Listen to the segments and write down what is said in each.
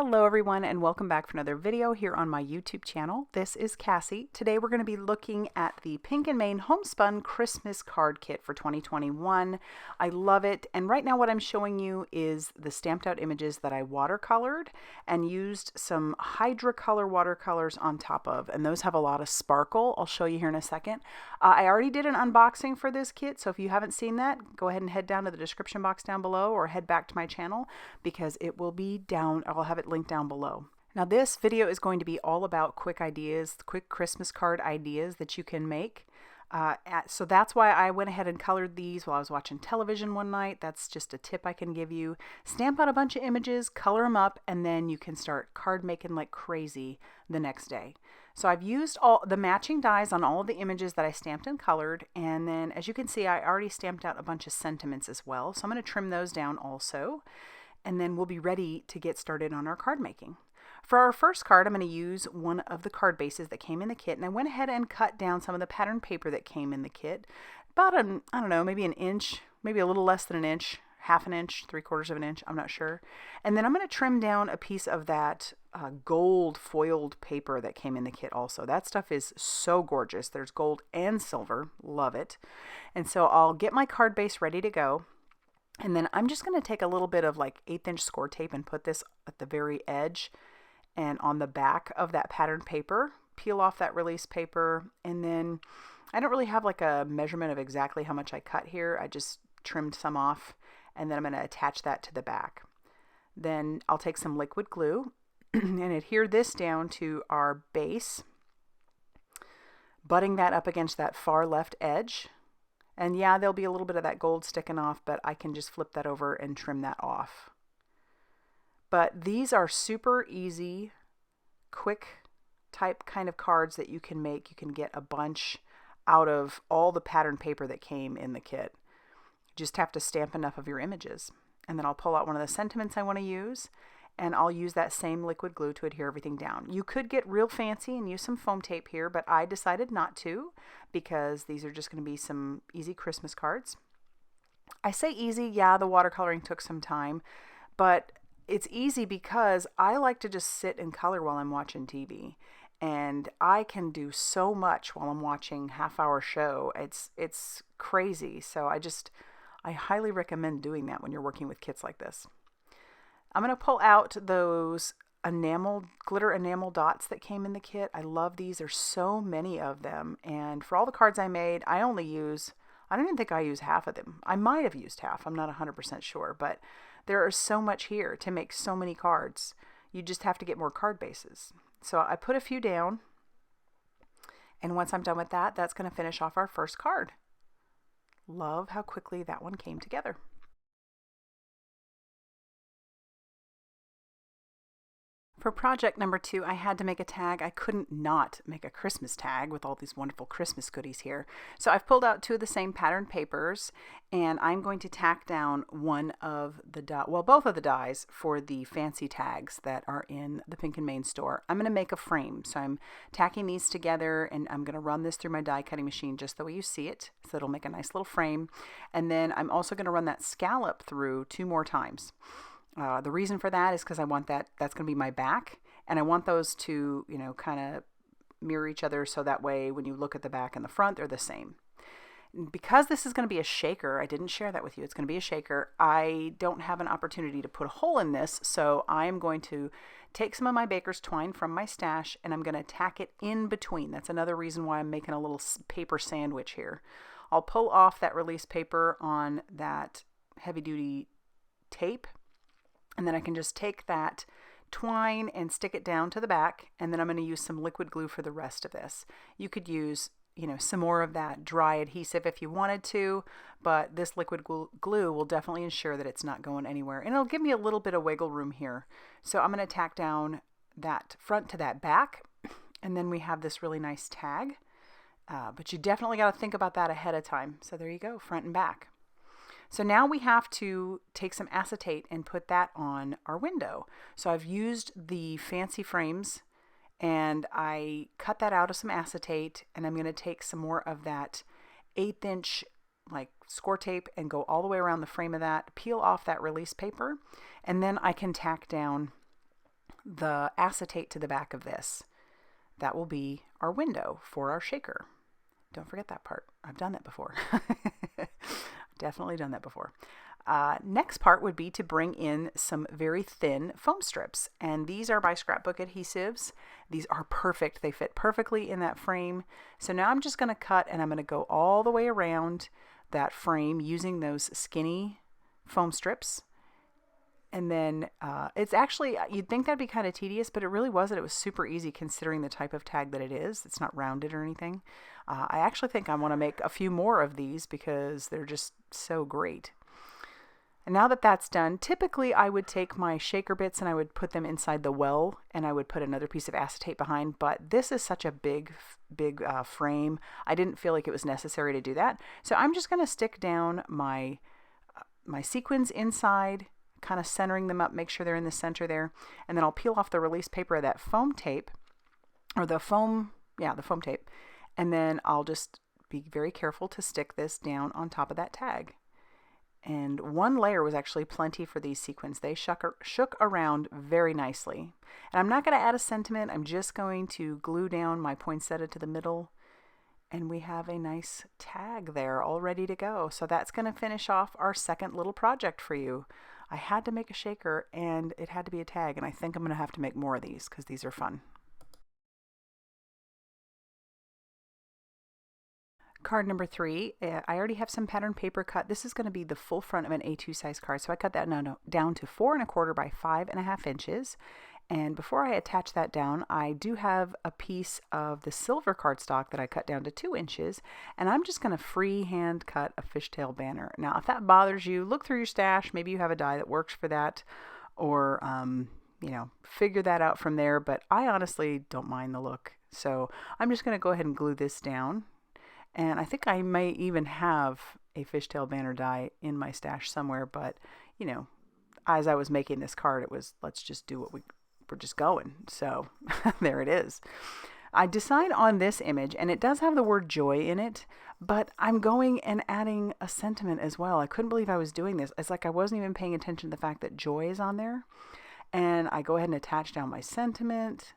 Hello everyone and welcome back for another video here on my YouTube channel. This is Cassie. Today we're going to be looking at the Pink & Main Homespun Christmas card kit for 2021. I love it, and right now what I'm showing you is the stamped out images that I watercolored and used some Hydrocolor watercolors on top of, and those have a lot of sparkle. I'll show you here in a second. I already did an unboxing for this kit, so if you haven't seen that, go ahead and head down to the description box down below or head back to my channel because it will be down. I'll have it linked down below. Now this video is going to be all about quick ideas, quick Christmas card ideas that you can make. So that's why I went ahead and colored these while I was watching television one night. That's just a tip I can give you. Stamp out a bunch of images, color them up, and then you can start card making like crazy the next day. So I've used all the matching dies on all of the images that I stamped and colored, and then as you can see I already stamped out a bunch of sentiments as well. So I'm going to trim those down also, and then we'll be ready to get started on our card making. For our first card, I'm going to use one of the card bases that came in the kit, and I went ahead and cut down some of the pattern paper that came in the kit. About I don't know, maybe an inch, maybe a little less than an inch, half an inch, 3/4 of an inch, I'm not sure. And then I'm going to trim down a piece of that gold foiled paper that came in the kit also. That stuff is so gorgeous. There's gold and silver, love it. And so I'll get my card base ready to go. And then I'm just going to take a little bit of like 1/8 inch score tape and put this at the very edge and on the back of that pattern paper, peel off that release paper, and then I don't really have like a measurement of exactly how much I cut here. I just trimmed some off, and then I'm going to attach that to the back. Then I'll take some liquid glue and adhere this down to our base, butting that up against that far left edge. And yeah, there'll be a little bit of that gold sticking off, but I can just flip that over and trim that off. But these are super easy, quick type kind of cards that you can make. You can get a bunch out of all the pattern paper that came in the kit. You just have to stamp enough of your images. And then I'll pull out one of the sentiments I want to use, and I'll use that same liquid glue to adhere everything down. You could get real fancy and use some foam tape here, but I decided not to because these are just going to be some easy Christmas cards. I say easy, yeah, the watercoloring took some time, but it's easy because I like to just sit and color while I'm watching TV, and I can do so much while I'm watching half-hour show. It's crazy. So I highly recommend doing that when you're working with kits like this. I'm going to pull out those glitter enamel dots that came in the kit. I love these. There's so many of them, and for all the cards I made, I don't even think I use half of them. I might have used half. I'm not 100% sure, but there is so much here to make so many cards. You just have to get more card bases. So I put a few down, and once I'm done with that, that's going to finish off our first card. Love how quickly that one came together. For project number 2, I had to make a tag. I couldn't not make a Christmas tag with all these wonderful Christmas goodies here. So I've pulled out 2 of the same pattern papers, and I'm going to tack down both of the dies for the fancy tags that are in the Pink & Main store. I'm going to make a frame. So I'm tacking these together, and I'm going to run this through my die cutting machine just the way you see it. So it'll make a nice little frame. And then I'm also going to run that scallop through 2 more times. The reason for that is because I want that's going to be my back, and I want those to, kind of mirror each other so that way when you look at the back and the front, they're the same. Because this is going to be a shaker, I didn't share that with you, it's going to be a shaker, I don't have an opportunity to put a hole in this, so I'm going to take some of my baker's twine from my stash, and I'm going to tack it in between. That's another reason why I'm making a little paper sandwich here. I'll pull off that release paper on that heavy-duty tape, and then I can just take that twine and stick it down to the back, and then I'm going to use some liquid glue for the rest of this. You could use, some more of that dry adhesive if you wanted to, but this liquid glue will definitely ensure that it's not going anywhere, and it'll give me a little bit of wiggle room here. So I'm going to tack down that front to that back, and then we have this really nice tag, but you definitely got to think about that ahead of time. So there you go, front and back. So now we have to take some acetate and put that on our window. So I've used the fancy frames, and I cut that out of some acetate, and I'm going to take some more of that 1/8 inch like score tape and go all the way around the frame of that, peel off that release paper, and then I can tack down the acetate to the back of this. That will be our window for our shaker. Don't forget that part. I've done that before. Definitely done that before. Next part would be to bring in some very thin foam strips. And these are by Scrapbook Adhesives. These are perfect. They fit perfectly in that frame. So now I'm just going to cut, and I'm going to go all the way around that frame using those skinny foam strips. And then it's actually, you'd think that'd be kind of tedious, but it really wasn't. It was super easy considering the type of tag that it is. It's not rounded or anything. I actually think I want to make a few more of these because they're just so great. And now that that's done, typically I would take my shaker bits and I would put them inside the well, and I would put another piece of acetate behind. But this is such a big frame. I didn't feel like it was necessary to do that. So I'm just going to stick down my sequins inside, kind of centering them up, make sure they're in the center there. And then I'll peel off the release paper of that foam tape, or the foam tape. And then I'll just be very careful to stick this down on top of that tag. And one layer was actually plenty for these sequins. They shook around very nicely. And I'm not going to add a sentiment. I'm just going to glue down my poinsettia to the middle. And we have a nice tag there all ready to go. So that's going to finish off our second little project for you. I had to make a shaker and it had to be a tag, and I think I'm going to have to make more of these because these are fun. Card number 3, I already have some pattern paper cut. This is going to be the full front of an A2 size card. So I cut that down to 4 1/4 by 5 1/2 inches. And before I attach that down, I do have a piece of the silver cardstock that I cut down to 2 inches, and I'm just going to freehand cut a fishtail banner. Now, if that bothers you, look through your stash. Maybe you have a die that works for that, or figure that out from there. But I honestly don't mind the look, so I'm just going to go ahead and glue this down. And I think I may even have a fishtail banner die in my stash somewhere. But as I was making this card, it was let's just do what we're just going. So there it is. I decide on this image, and it does have the word joy in it, but I'm going and adding a sentiment as well. I couldn't believe I was doing this. It's like I wasn't even paying attention to the fact that joy is on there. And I go ahead and attach down my sentiment,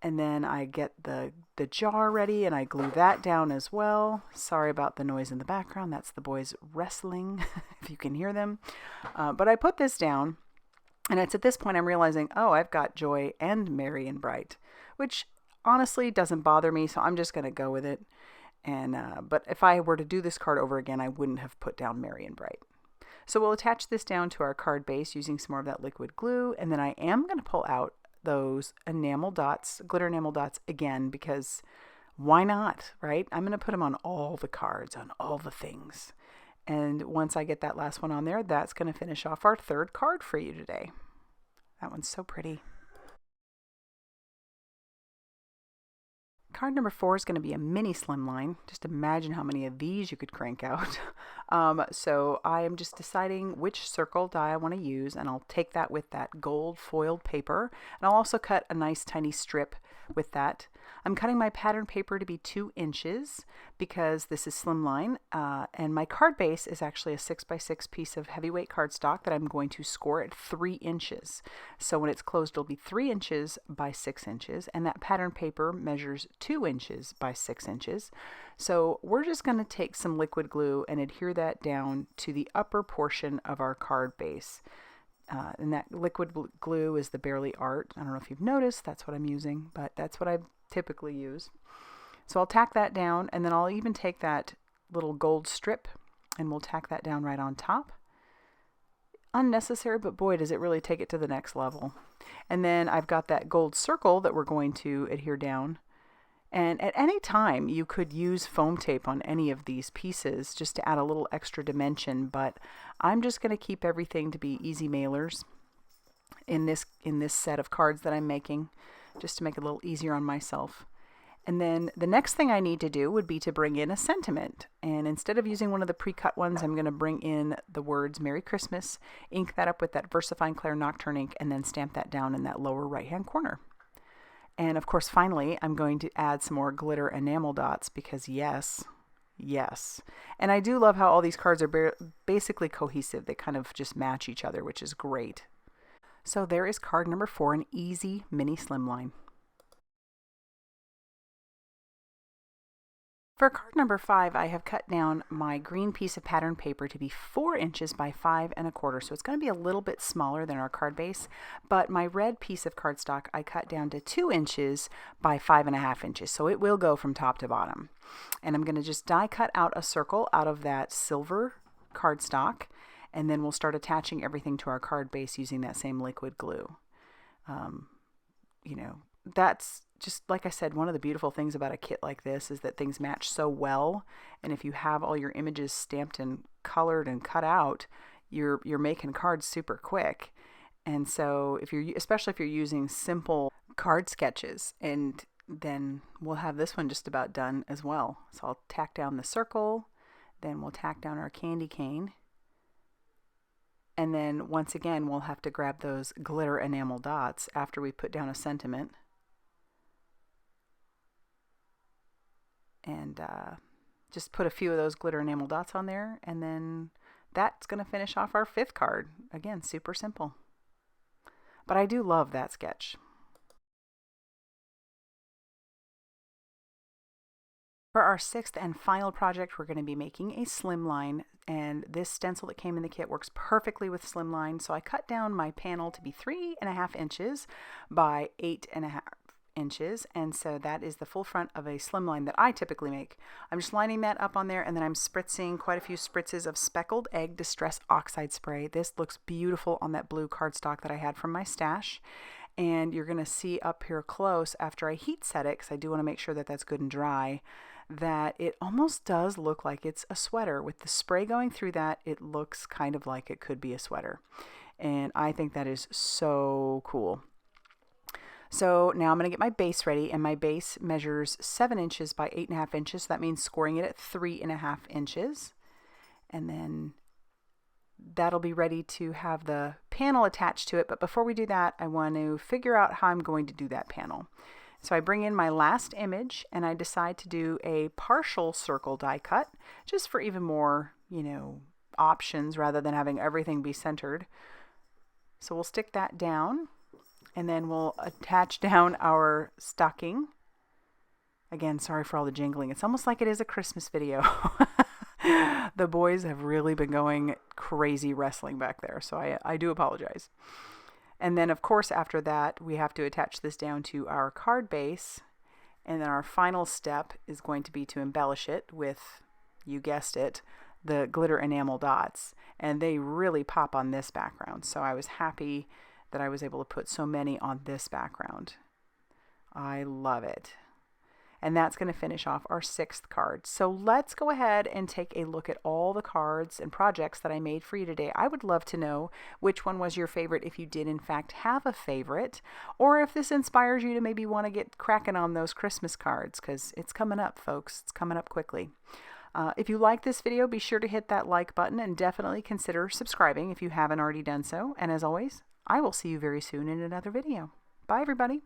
and then I get the jar ready, and I glue that down as well. Sorry about the noise in the background. That's the boys wrestling, if you can hear them. But I put this down. And it's at this point I'm realizing, oh, I've got joy and merry and bright, which honestly doesn't bother me, so I'm just going to go with it. And but if I were to do this card over again, I wouldn't have put down merry and bright. So we'll attach this down to our card base using some more of that liquid glue, and then I am going to pull out those enamel dots, glitter enamel dots again, because why not, right? I'm going to put them on all the cards, on all the things. And once I get that last one on there, that's going to finish off our third card for you today. That one's so pretty. Card number 4 is going to be a mini slimline. Just imagine how many of these you could crank out. So I am just deciding which circle die I want to use, and I'll take that with that gold foiled paper. And I'll also cut a nice tiny strip with that. I'm cutting my pattern paper to be 2 inches because this is slimline, and my card base is actually a 6x6 piece of heavyweight cardstock that I'm going to score at 3 inches. So when it's closed, it'll be 3 inches by 6 inches, and that pattern paper measures 2 inches by 6 inches. So we're just going to take some liquid glue and adhere that down to the upper portion of our card base. And that liquid glue is the Barely Art. I don't know if you've noticed, that's what I'm using, but that's what I typically use. So I'll tack that down, and then I'll even take that little gold strip and we'll tack that down right on top. Unnecessary, but boy, does it really take it to the next level. And then I've got that gold circle that we're going to adhere down. And at any time, you could use foam tape on any of these pieces just to add a little extra dimension, but I'm just going to keep everything to be easy mailers in this set of cards that I'm making, just to make it a little easier on myself. And then the next thing I need to do would be to bring in a sentiment. And instead of using one of the pre-cut ones, I'm going to bring in the words Merry Christmas, ink that up with that VersaFine Clair Nocturne ink, and then stamp that down in that lower right-hand corner. And of course, finally, I'm going to add some more glitter enamel dots because yes. And I do love how all these cards are basically cohesive. They kind of just match each other, which is great. So there is card number 4, an easy mini slimline. For card number 5, I have cut down my green piece of pattern paper to be 4 inches by 5 1/4. So it's going to be a little bit smaller than our card base, but my red piece of cardstock I cut down to 2 inches by 5 1/2 inches. So it will go from top to bottom. And I'm going to just die cut out a circle out of that silver cardstock, and then we'll start attaching everything to our card base using that same liquid glue. You know, that's just, like I said, one of the beautiful things about a kit like this is that things match so well. And if you have all your images stamped and colored and cut out, you're making cards super quick. And so especially if you're using simple card sketches, and then we'll have this one just about done as well. So I'll tack down the circle, then we'll tack down our candy cane. And then once again, we'll have to grab those glitter enamel dots after we put down a sentiment. And just put a few of those glitter enamel dots on there. And then that's going to finish off our 5th card. Again, super simple. But I do love that sketch. For our 6th and final project, we're going to be making a slimline, and this stencil that came in the kit works perfectly with slimline. So I cut down my panel to be 3 1/2 inches by 8 1/2 inches, and so that is the full front of a slimline that I typically make. I'm just lining that up on there, and then I'm spritzing quite a few spritzes of Speckled Egg Distress Oxide spray. This looks beautiful on that blue cardstock that I had from my stash. And you're going to see up here close after I heat set it, because I do want to make sure that that's good and dry, that it almost does look like it's a sweater. With the spray going through that, it looks kind of like it could be a sweater. And I think that is so cool. So now I'm going to get my base ready, and my base measures 7 inches by 8 1/2 inches. So that means scoring it at 3 1/2 inches. And then that'll be ready to have the panel attached to it. But before we do that, I want to figure out how I'm going to do that panel. So I bring in my last image, and I decide to do a partial circle die cut, just for even more, you know, options rather than having everything be centered. So we'll stick that down, and then we'll attach down our stocking. Again, sorry for all the jingling. It's almost like it is a Christmas video. The boys have really been going crazy wrestling back there, so I do apologize. And then, of course, after that, we have to attach this down to our card base. And then our final step is going to be to embellish it with, you guessed it, the glitter enamel dots. And they really pop on this background. So I was happy that I was able to put so many on this background. I love it. And that's going to finish off our 6th card. So let's go ahead and take a look at all the cards and projects that I made for you today. I would love to know which one was your favorite, if you did in fact have a favorite, or if this inspires you to maybe want to get cracking on those Christmas cards, because it's coming up, folks. It's coming up quickly. If you like this video, be sure to hit that like button, and definitely consider subscribing if you haven't already done so. And as always, I will see you very soon in another video. Bye, everybody.